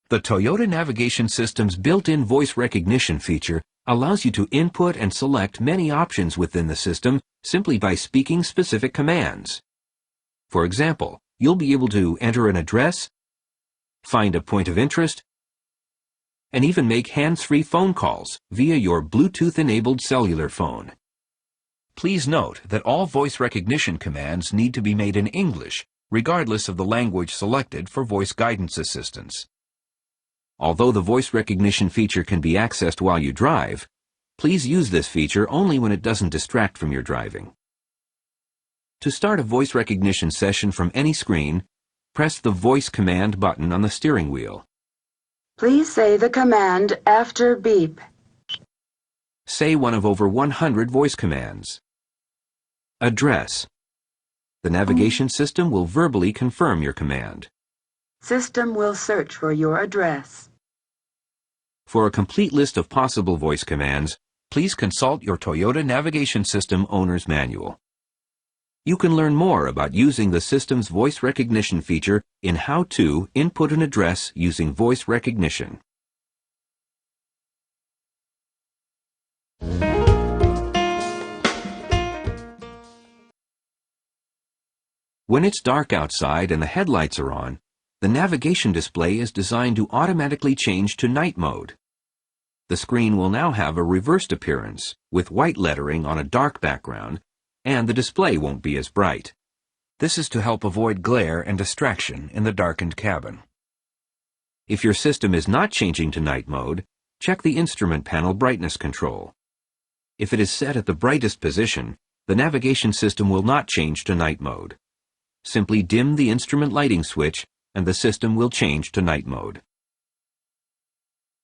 The Toyota navigation system's built-in voice recognition feature allows you to input and select many options within the system simply by speaking specific commands. For example, you'll be able to enter an address, find a point of interest, and even make hands-free phone calls via your Bluetooth-enabled cellular phone. Please note that all voice recognition commands need to be made in English, regardless of the language selected for voice guidance assistance. Although the voice recognition feature can be accessed while you drive, please use this feature only when it doesn't distract from your driving. To start a voice recognition session from any screen, press the Voice Command button on the steering wheel. Please say the command after beep. Say one of over 100 voice commands. Address. The navigation system will verbally confirm your command. System will search for your address. For a complete list of possible voice commands, please consult your Toyota Navigation System Owner's Manual. You can learn more about using the system's voice recognition feature in How to Input an Address using voice recognition. When it's dark outside and the headlights are on, the navigation display is designed to automatically change to night mode. The screen will now have a reversed appearance, with white lettering on a dark background, and the display won't be as bright. This is to help avoid glare and distraction in the darkened cabin. If your system is not changing to night mode, check the instrument panel brightness control. If it is set at the brightest position, the navigation system will not change to night mode. Simply dim the instrument lighting switch and the system will change to night mode.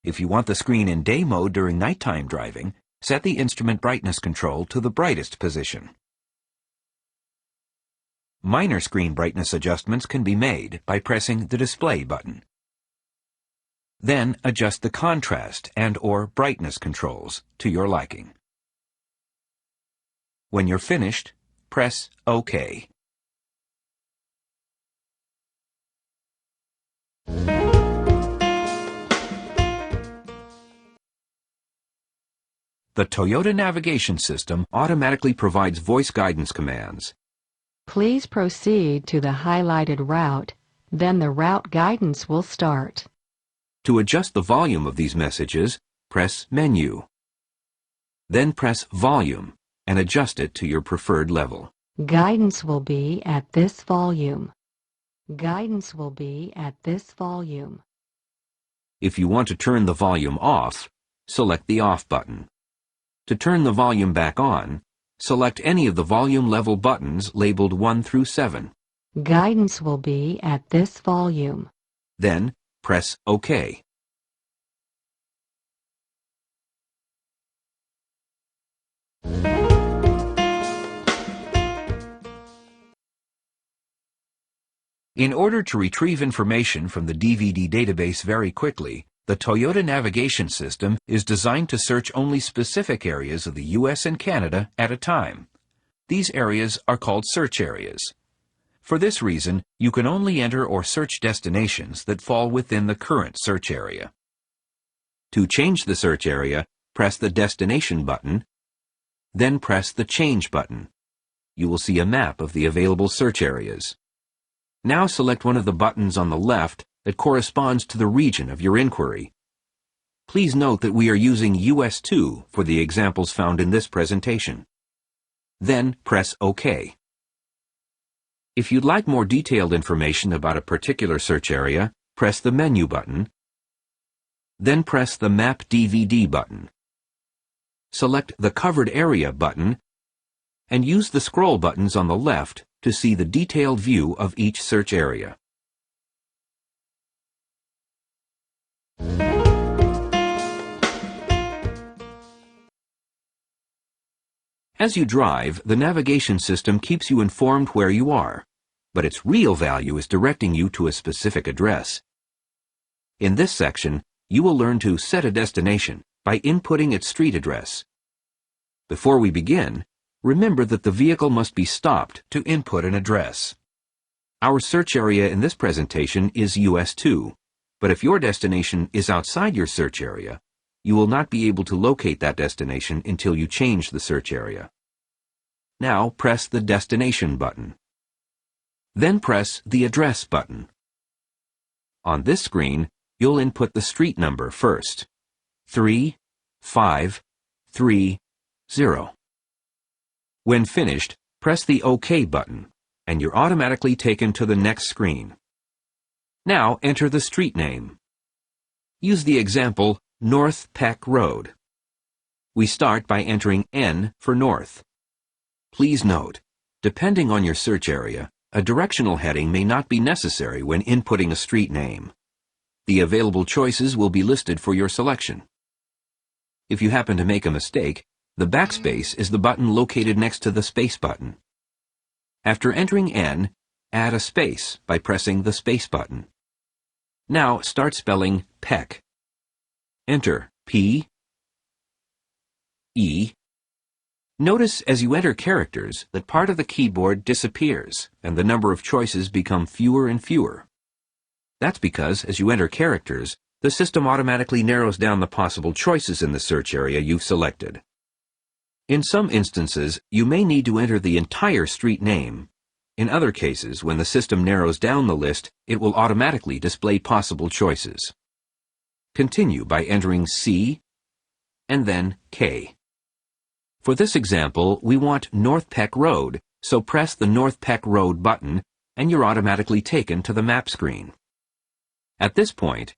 If you want the screen in day mode during nighttime driving, set the instrument brightness control to the brightest position. Minor screen brightness adjustments can be made by pressing the Display button. Then adjust the contrast and/or brightness controls to your liking. When you're finished, press OK. The Toyota navigation system automatically provides voice guidance commands. Please proceed to the highlighted route, then the route guidance will start. To adjust the volume of these messages, press Menu. Then press Volume and adjust it to your preferred level. Guidance will be at this volume. Guidance will be at this volume. If you want to turn the volume off, select the Off button. To turn the volume back on, select any of the volume level buttons labeled 1 through 7. Guidance will be at this volume. Then, press OK. In order to retrieve information from the DVD database very quickly, the Toyota navigation system is designed to search only specific areas of the US and Canada at a time. These areas are called search areas. For this reason, you can only enter or search destinations that fall within the current search area. To change the search area, press the Destination button, then press the Change button. You will see a map of the available search areas. Now select one of the buttons on the left that corresponds to the region of your inquiry. Please note that we are using US 2 for the examples found in this presentation. Then press OK. If you'd like more detailed information about a particular search area, press the Menu button, then press the Map DVD button. Select the Covered Area button and use the scroll buttons on the left to see the detailed view of each search area. As you drive, the navigation system keeps you informed where you are, but its real value is directing you to a specific address. In this section, you will learn to set a destination by inputting its street address. Before we begin, remember that the vehicle must be stopped to input an address. Our search area in this presentation is US2, but if your destination is outside your search area, you will not be able to locate that destination until you change the search area. Now press the Destination button. Then press the Address button. On this screen, you'll input the street number first, 3530. When finished, press the OK button, and you're automatically taken to the next screen. Now enter the street name. Use the example North Peck Road. We start by entering N for North. Please note, depending on your search area, a directional heading may not be necessary when inputting a street name. The available choices will be listed for your selection. If you happen to make a mistake, the backspace is the button located next to the space button. After entering N, add a space by pressing the space button. Now start spelling Peck. Enter P, E. Notice as you enter characters that part of the keyboard disappears and the number of choices become fewer and fewer. That's because as you enter characters, the system automatically narrows down the possible choices in the search area you've selected. In some instances, you may need to enter the entire street name. In other cases, when the system narrows down the list, it will automatically display possible choices. Continue by entering C and then K. For this example, we want North Peck Road, so press the North Peck Road button and you're automatically taken to the map screen. At this point,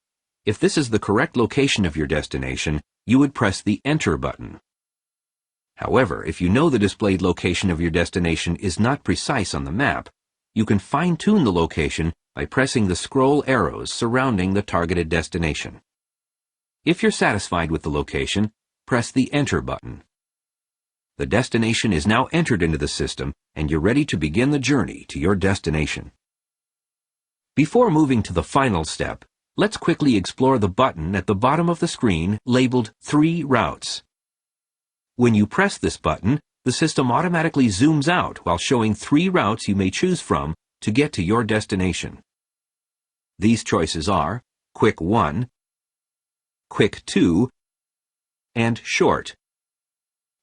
if this is the correct location of your destination, you would press the Enter button. However, if you know the displayed location of your destination is not precise on the map, you can fine-tune the location by pressing the scroll arrows surrounding the targeted destination. If you're satisfied with the location, press the Enter button. The destination is now entered into the system and you're ready to begin the journey to your destination. Before moving to the final step, let's quickly explore the button at the bottom of the screen labeled 3 Routes. When you press this button, the system automatically zooms out while showing 3 routes you may choose from to get to your destination. These choices are Quick 1, Quick 2, and Short.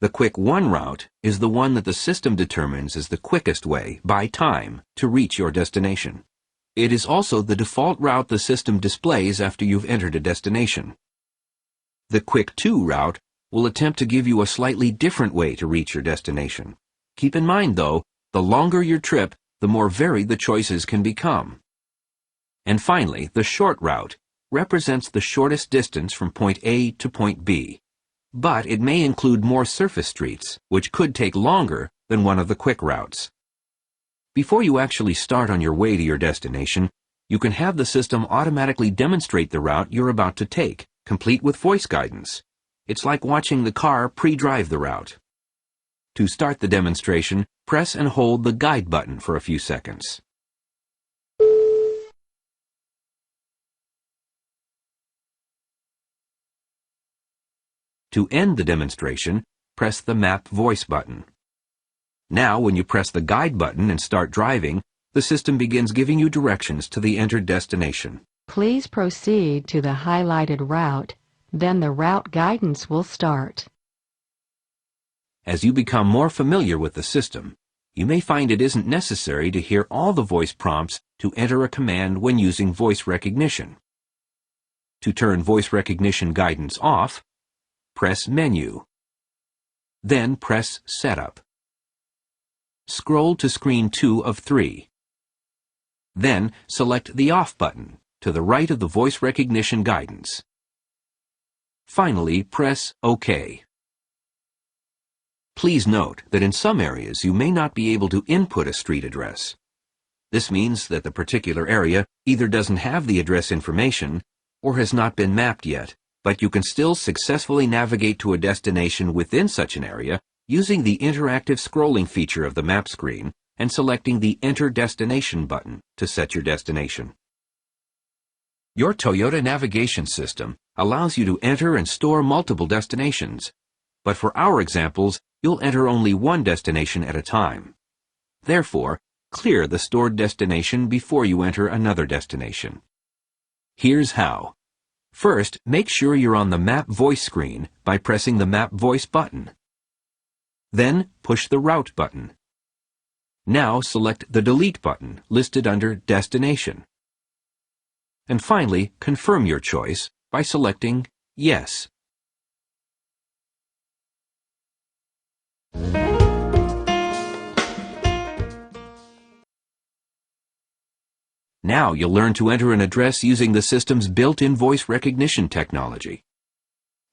The Quick 1 route is the one that the system determines as the quickest way, by time, to reach your destination. It is also the default route the system displays after you've entered a destination. The Quick 2 route will attempt to give you a slightly different way to reach your destination. Keep in mind, though, the longer your trip, the more varied the choices can become. And finally, the Short route represents the shortest distance from point A to point B. But it may include more surface streets, which could take longer than one of the quick routes. Before you actually start on your way to your destination, you can have the system automatically demonstrate the route you're about to take, complete with voice guidance. It's like watching the car pre-drive the route. To start the demonstration, press and hold the Guide button for a few seconds. To end the demonstration, press the Map Voice button. Now, when you press the Guide button and start driving, the system begins giving you directions to the entered destination. Please proceed to the highlighted route, then the route guidance will start. As you become more familiar with the system, you may find it isn't necessary to hear all the voice prompts to enter a command when using voice recognition. To turn voice recognition guidance off, press Menu. Then press Setup. Scroll to screen 2 of 3. Then select the Off button to the right of the voice recognition guidance. Finally, press OK. Please note that in some areas you may not be able to input a street address. This means that the particular area either doesn't have the address information or has not been mapped yet, but you can still successfully navigate to a destination within such an area using the interactive scrolling feature of the map screen and selecting the Enter Destination button to set your destination. Your Toyota navigation system allows you to enter and store multiple destinations, but for our examples, you'll enter only one destination at a time. Therefore, clear the stored destination before you enter another destination. Here's how. First, make sure you're on the Map Voice screen by pressing the Map Voice button. Then, push the Route button. Now select the Delete button listed under Destination. And finally, confirm your choice by selecting Yes. Now you'll learn to enter an address using the system's built-in voice recognition technology.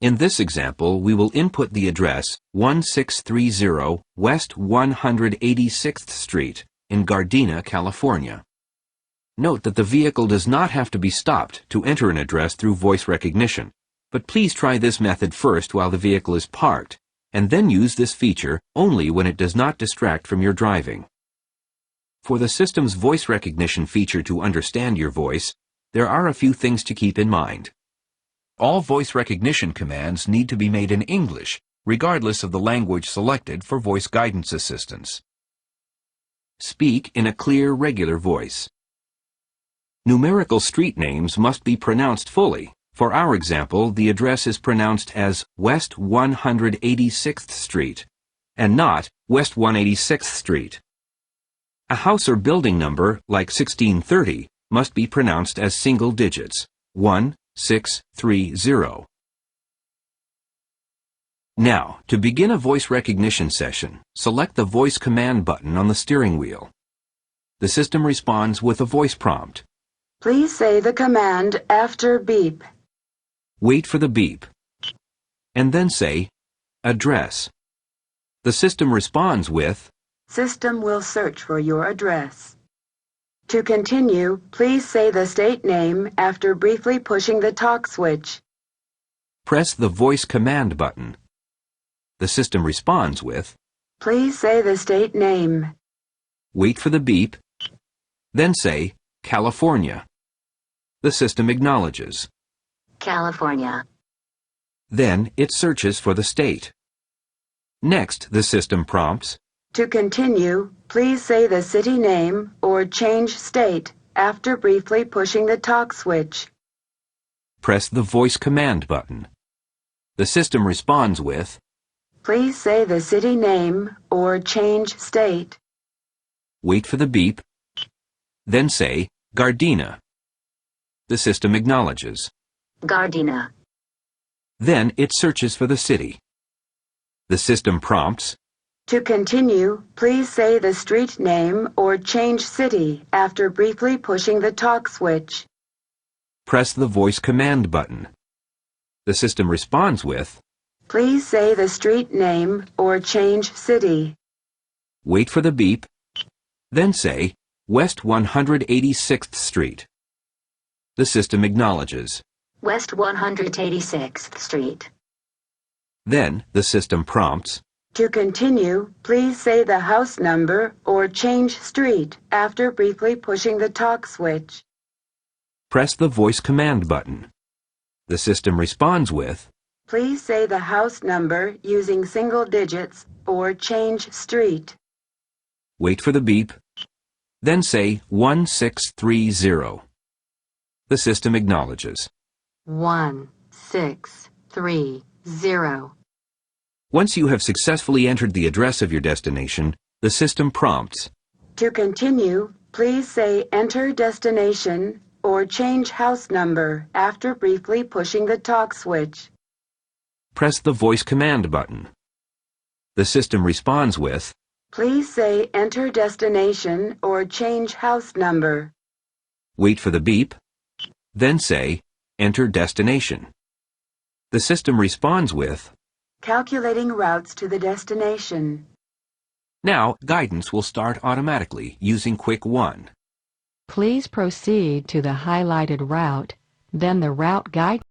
In this example, we will input the address 1630 West 186th Street in Gardena, California. Note that the vehicle does not have to be stopped to enter an address through voice recognition, but please try this method first while the vehicle is parked, and then use this feature only when it does not distract from your driving. For the system's voice recognition feature to understand your voice, there are a few things to keep in mind. All voice recognition commands need to be made in English, regardless of the language selected for voice guidance assistance. Speak in a clear, regular voice. Numerical street names must be pronounced fully. For our example, the address is pronounced as West 186th Street, and not West 186th Street. A house or building number, like 1630, must be pronounced as single digits, 1630. Now, to begin a voice recognition session, select the Voice Command button on the steering wheel. The system responds with a voice prompt. Please say the command after beep. Wait for the beep, and then say, Address. The system responds with, System will search for your address. To continue, please say the state name after briefly pushing the talk switch. Press the Voice Command button. The system responds with, Please say the state name. Wait for the beep, then say, California. The system acknowledges. California. Then it searches for the state. Next, the system prompts, To continue, please say the city name or change state after briefly pushing the talk switch. Press the Voice Command button. The system responds with, Please say the city name or change state. Wait for the beep, then say, Gardena. The system acknowledges. Gardena. Then it searches for the city. The system prompts, To continue, please say the street name or change city after briefly pushing the talk switch. Press the Voice Command button. The system responds with, Please say the street name or change city. Wait for the beep, then say, West 186th Street. The system acknowledges. West 186th Street. Then the system prompts, To continue, please say the house number or change street after briefly pushing the talk switch. Press the Voice Command button. The system responds with, Please say the house number using single digits or change street. Wait for the beep, then say 1630. The system acknowledges. 1630. Once you have successfully entered the address of your destination, the system prompts, To continue, please say enter destination or change house number after briefly pushing the talk switch. Press the Voice Command button. The system responds with, Please say enter destination or change house number. Wait for the beep, then say, Enter destination. The system responds with, Calculating routes to the destination. Now, guidance will start automatically using Quick 1. Please proceed to the highlighted route, then the route guide